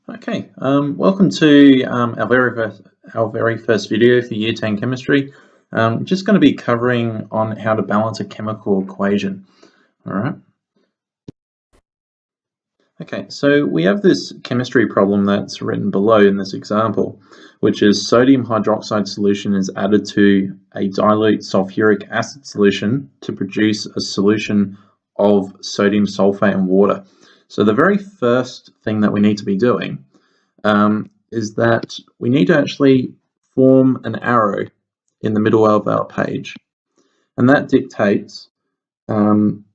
Okay, welcome to our very first video for Year 10 Chemistry. Just going to be covering on how to balance a chemical equation. All right. Okay, so we have this chemistry problem that's written below in this example, which is sodium hydroxide solution is added to a dilute sulfuric acid solution to produce a solution of sodium sulfate and water. So the very first thing that we need to be doing is that we need to actually form an arrow in the middle of our page, and that dictates on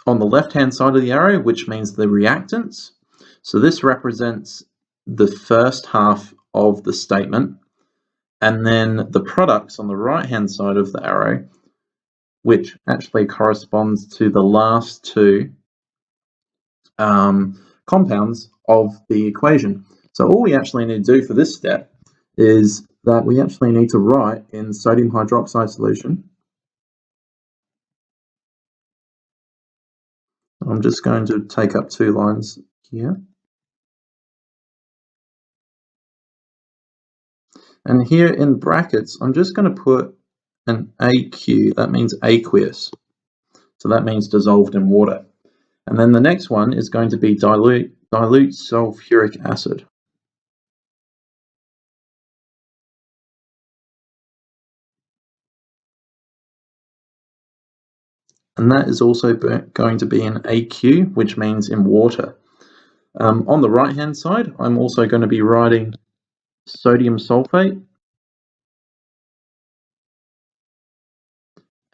the left-hand side of the arrow, which means the reactants. So this represents the first half of the statement, and then the products on the right-hand side of the arrow, which actually corresponds to the last two compounds of the equation. So all we actually need to do for this step is that we actually need to write in sodium hydroxide solution. I'm just going to take up 2 lines here. And here in brackets, I'm just going to put an AQ, that means aqueous. So that means dissolved in water. And then the next one is going to be dilute sulfuric acid. And that is also going to be an AQ, which means in water. On the right-hand side, I'm also going to be writing sodium sulfate.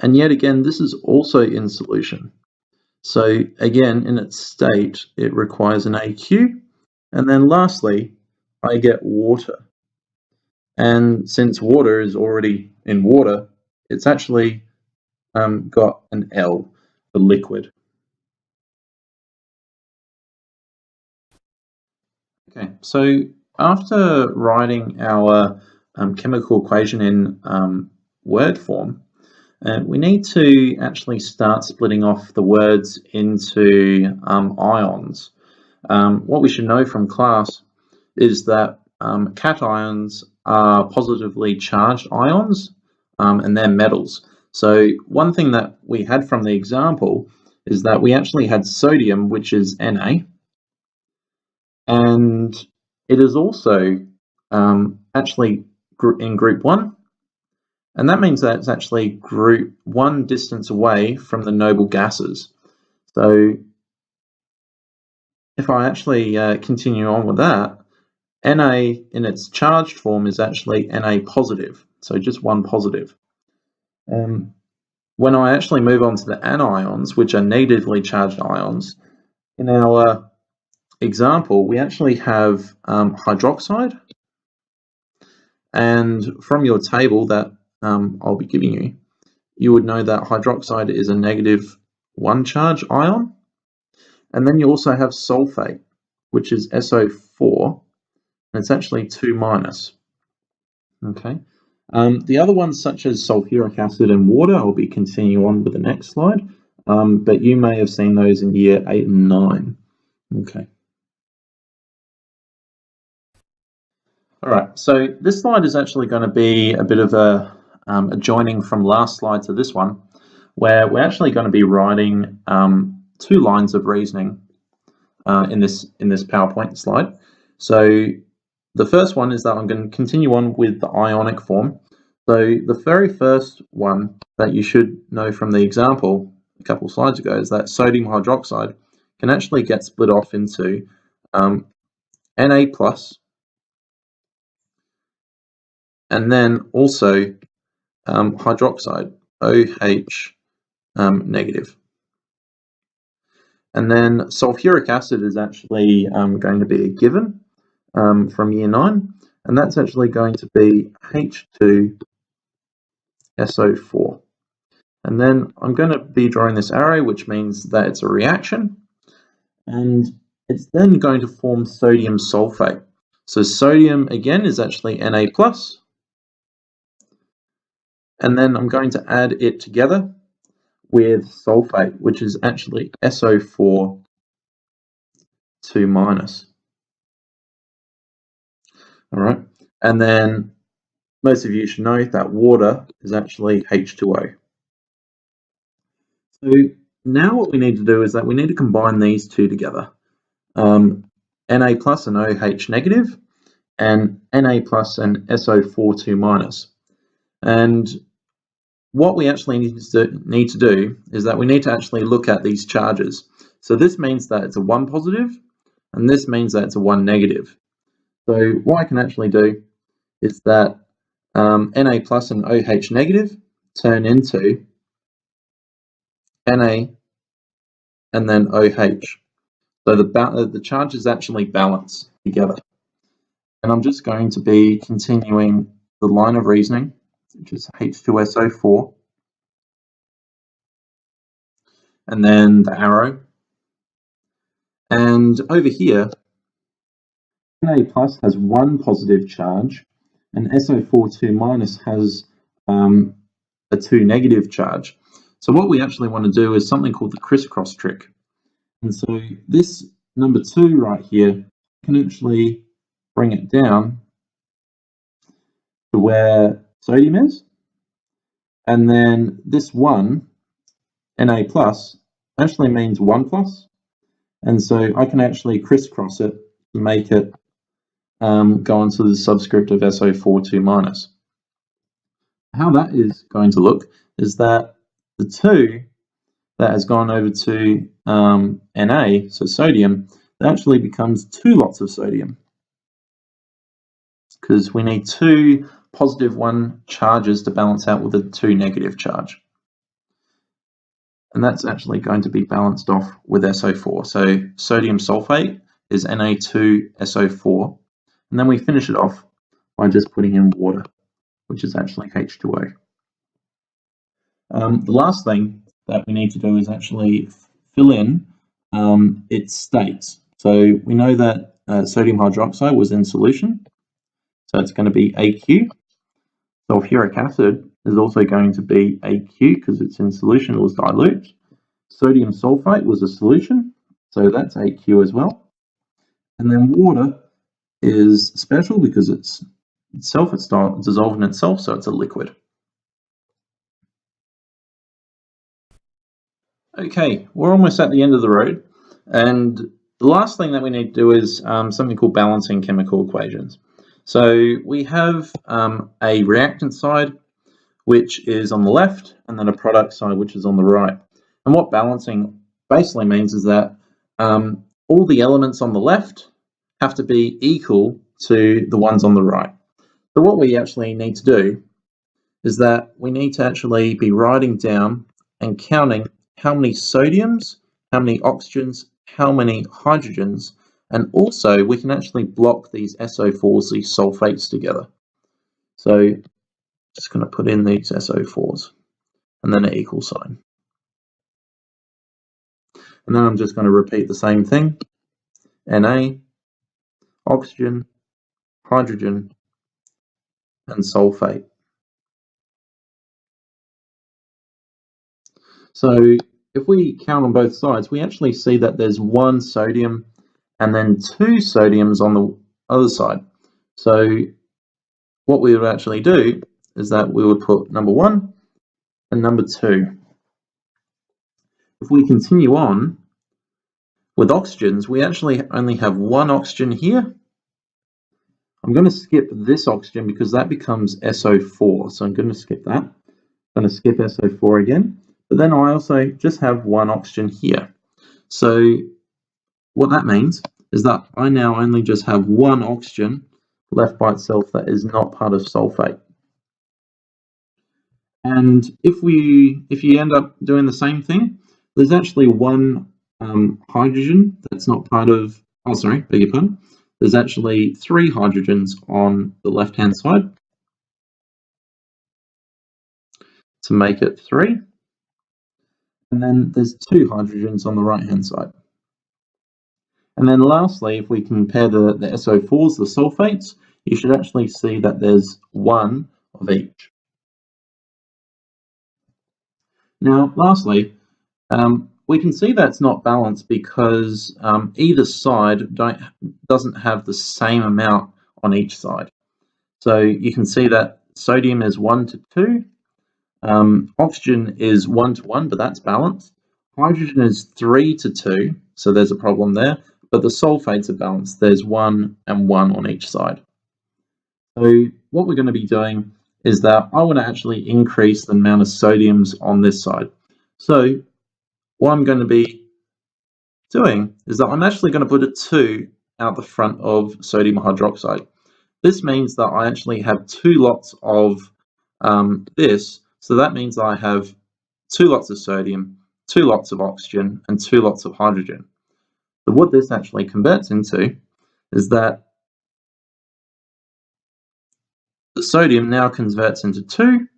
And yet again, this is also in solution. So again, in its state, it requires an AQ. And then lastly, I get water. And since water is already in water, it's actually got an L for liquid. Okay, so after writing our chemical equation in word form, we need to actually start splitting off the words into ions. What we should know from class is that cations are positively charged ions, and they're metals. So one thing that we had from the example is that we actually had sodium, which is Na, and it is also actually in group 1, and that means that it's actually group 1 distance away from the noble gases. So if I actually continue on with that, Na in its charged form is actually Na positive, so just 1 positive. When I actually move on to the anions, which are negatively charged ions, in our example, we actually have hydroxide, and from your table that I'll be giving you, you would know that hydroxide is a -1 charge ion, and then you also have sulfate, which is SO4, and it's actually 2-. Okay. The other ones, such as sulfuric acid and water, I'll be continuing on with the next slide, but you may have seen those in year 8 and 9. Okay. All right, so this slide is actually going to be a bit of a joining from last slide to this one, where we're actually going to be writing 2 lines of reasoning in this PowerPoint slide. So the first one is that I'm going to continue on with the ionic form. So the very first one that you should know from the example a couple of slides ago is that sodium hydroxide can actually get split off into Na plus, and then also hydroxide, OH negative. And then sulfuric acid is actually going to be a given from year 9, and that's actually going to be H2SO4. And then I'm going to be drawing this arrow, which means that it's a reaction, and it's then going to form sodium sulfate. So sodium again is actually Na plus, and then I'm going to add it together with sulfate, which is actually SO4 2 minus. All right, and then most of you should know that water is actually H2O. So now what we need to do is that we need to combine these two together, Na plus and OH negative, and Na plus and SO4 2 minus. And what we actually need to do is that we need to actually look at these charges. So this means that it's a 1 positive, and this means that it's a 1 negative. So what I can actually do is that Na plus and OH negative turn into Na and then OH. So the charges actually balance together. And I'm just going to be continuing the line of reasoning, which is H2SO4, and then the arrow. And over here, Na plus has 1 positive charge, and SO4 2 minus has a 2 negative charge. So what we actually want to do is something called the crisscross trick. And so this number 2 right here, can actually bring it down to where sodium is. And then this 1, Na plus, actually means 1 plus. And so I can actually crisscross it to make it go into the subscript of SO4 2 minus. How that is going to look is that the 2 that has gone over to Na, so sodium, that actually becomes 2 lots of sodium, because we need 2 positive 1 charges to balance out with a 2 negative charge. And that's actually going to be balanced off with SO4. So sodium sulfate is Na2SO4. And then we finish it off by just putting in water, which is actually H2O. The last thing that we need to do is actually fill in its states. So we know that sodium hydroxide was in solution, so it's going to be AQ. Sulfuric acid is also going to be AQ because it's in solution, it was dilute. Sodium sulfate was a solution, so that's AQ as well. And then water is special because it's dissolved in itself, so it's a liquid. Okay, we're almost at the end of the road, and the last thing that we need to do is something called balancing chemical equations. So we have a reactant side, which is on the left, and then a product side, which is on the right. And what balancing basically means is that all the elements on the left have to be equal to the ones on the right. So what we actually need to do is that we need to actually be writing down and counting how many sodiums, how many oxygens, how many hydrogens, and also we can actually block these SO4s, these sulfates together. So just going to put in these SO4s and then an equal sign. And then I'm just going to repeat the same thing. Na, oxygen, hydrogen, and sulfate. So if we count on both sides, we actually see that there's 1 sodium and then 2 sodiums on the other side. So what we would actually do is that we would put number 1 and number 2. If we continue on with oxygens, we actually only have 1 oxygen here. I'm going to skip this oxygen because that becomes SO4, so I'm going to skip that. I'm going to skip SO4 again, but then I also just have 1 oxygen here. So what that means is that I now only just have 1 oxygen left by itself that is not part of sulfate. And if you end up doing the same thing, there's actually 1 hydrogen that's not part of, oh sorry, beg your pardon. There's actually 3 hydrogens on the left-hand side to make it 3. And then there's 2 hydrogens on the right-hand side. And then lastly, if we compare the SO4s, the sulfates, you should actually see that there's 1 of each. Now, lastly, we can see that's not balanced because either side doesn't have the same amount on each side. So you can see that sodium is 1 to 2, oxygen is 1 to 1, but that's balanced. Hydrogen is 3 to 2, so there's a problem there, but the sulfates are balanced. There's 1 and 1 on each side. So what we're going to be doing is that I want to actually increase the amount of sodiums on this side. So what I'm going to be doing is that I'm actually going to put a 2 out the front of sodium hydroxide. This means that I actually have 2 lots of this, so that means I have 2 lots of sodium, 2 lots of oxygen, and 2 lots of hydrogen. So what this actually converts into is that the sodium now converts into 2,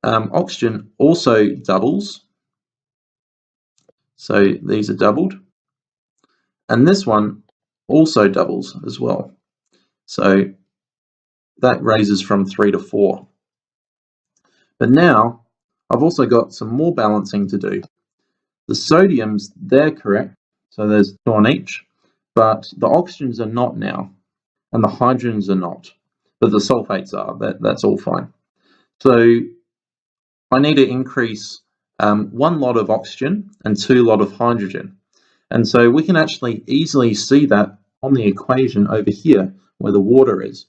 oxygen also doubles, so these are doubled, and this one also doubles as well. So that raises from 3 to 4. But now I've also got some more balancing to do. The sodiums, they're correct, so there's 2 on each, but the oxygens are not now, and the hydrogens are not, but the sulfates are. That's all fine. So I need to increase 1 lot of oxygen and 2 lot of hydrogen. And so we can actually easily see that on the equation over here where the water is.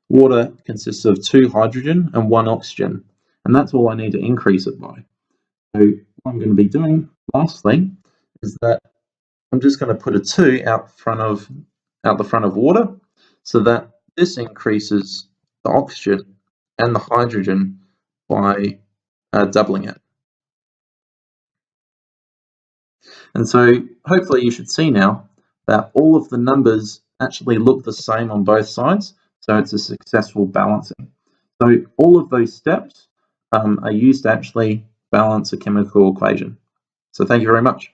Water consists of 2 hydrogen and 1 oxygen, and that's all I need to increase it by. So what I'm going to be doing lastly is that I'm just going to put a 2 out the front of water, so that this increases the oxygen and the hydrogen by doubling it. And so hopefully you should see now that all of the numbers actually look the same on both sides, so it's a successful balancing. So all of those steps are used to actually balance a chemical equation. So thank you very much.